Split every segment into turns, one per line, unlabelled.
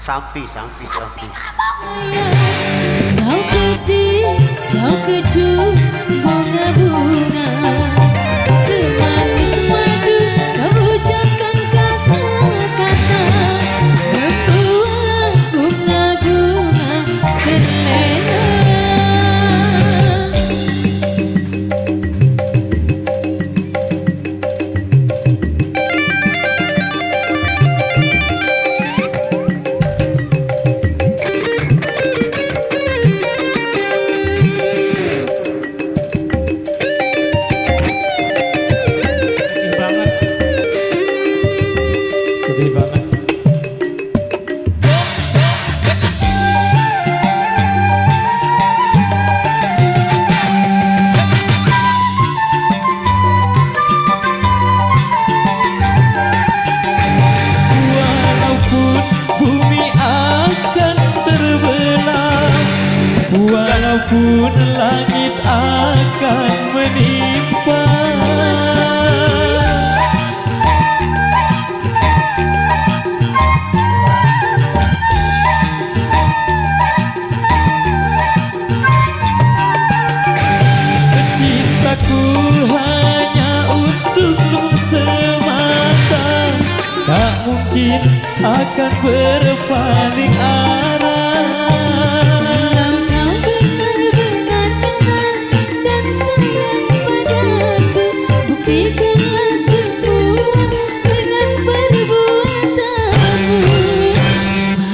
Sampi.
Kau ketik, kau kecup bunga-bunga, semanis madu kau ucapkan kata-kata, membuat bunga-bunga terlena.
Sedih banget. Walaupun bumi akan terbelah, walaupun langit akan menimpa, cintaku hanya untukmu semata, tak mungkin akan berpaling arah.
Kalau kau benar-benar cinta dan sayang padaku, buktikanlah semua dengan perbuatanmu.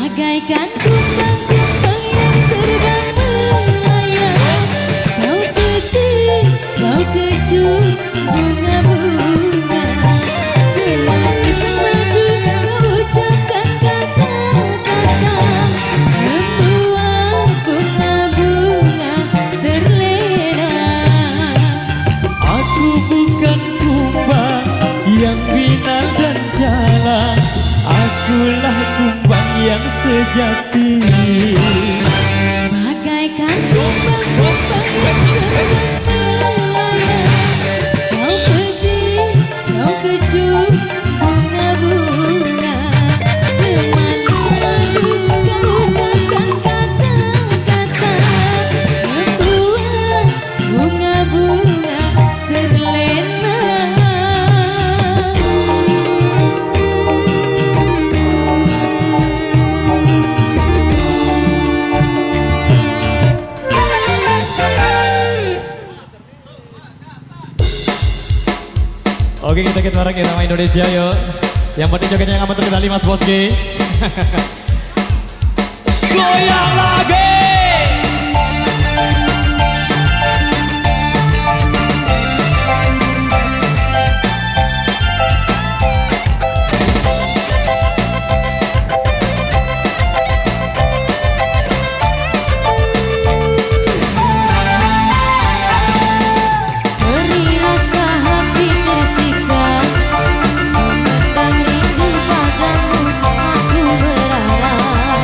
Bagaikan kumbang-kumbang yang terbang melayang, kau ketik, kau kecup bunga-bunga, semanis madu kau ucapkan kata-kata, membuat bunga-bunga terlena.
Aku bukan kumbang yang binar dan jalan, akulah kumbang yang sejati.
Bagaikan kumbang-kumbang yang terbang melayang, kau ketik, kau kecup bunga-bunga, semanis madu kau ucapkan kata-kata, membuat bunga-bunga terlena.
Oke, kita bareng irama Indonesia yuk. Yang penting jogetnya yang aman terkendali Mas Boski. Goyang lagi.
Beri rasa hati tersiksa, memendam rindu padamu, aku berharap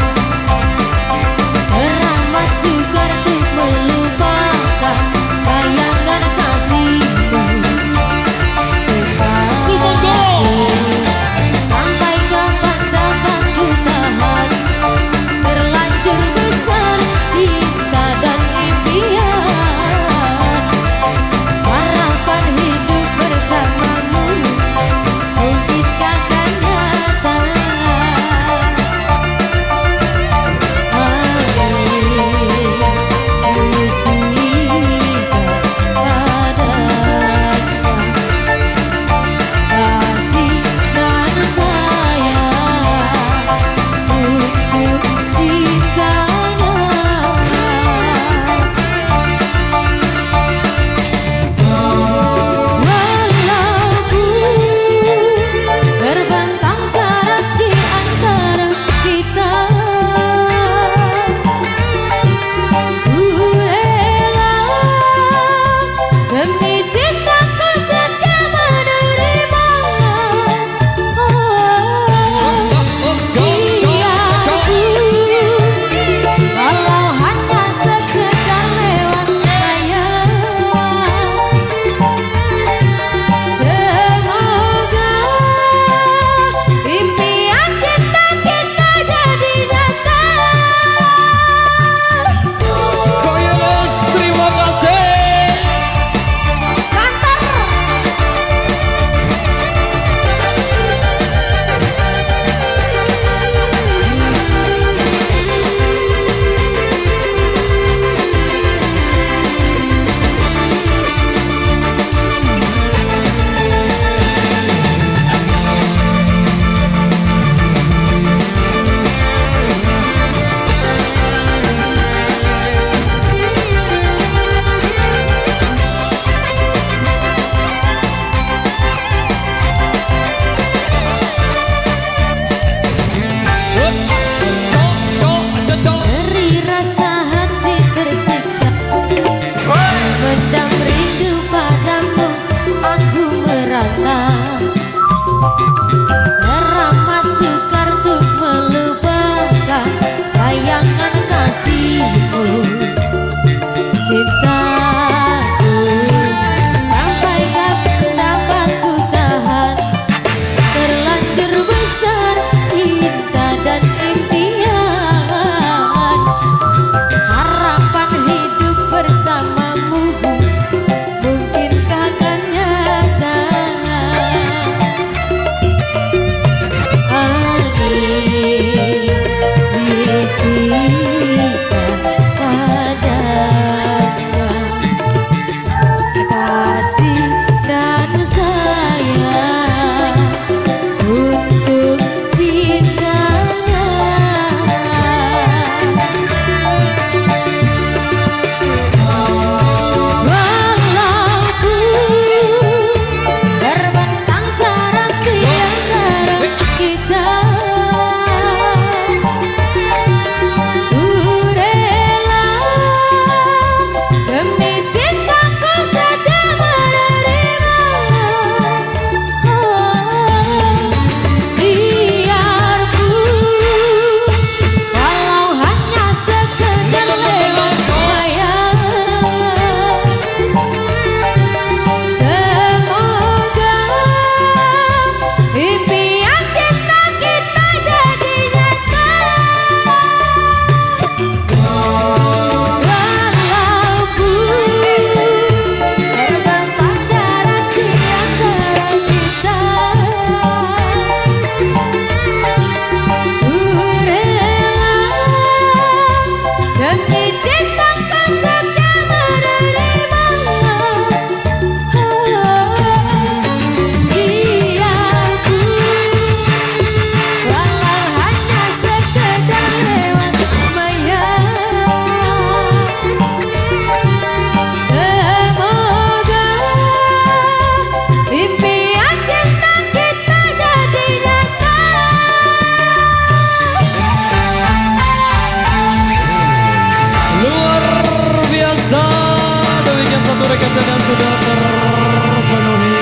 kesenangan sudah terpenuhi.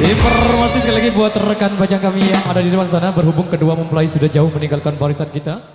Informasi sekali lagi buat rekan bajang kami yang ada di depan sana, berhubung kedua mempelai sudah jauh meninggalkan barisan kita.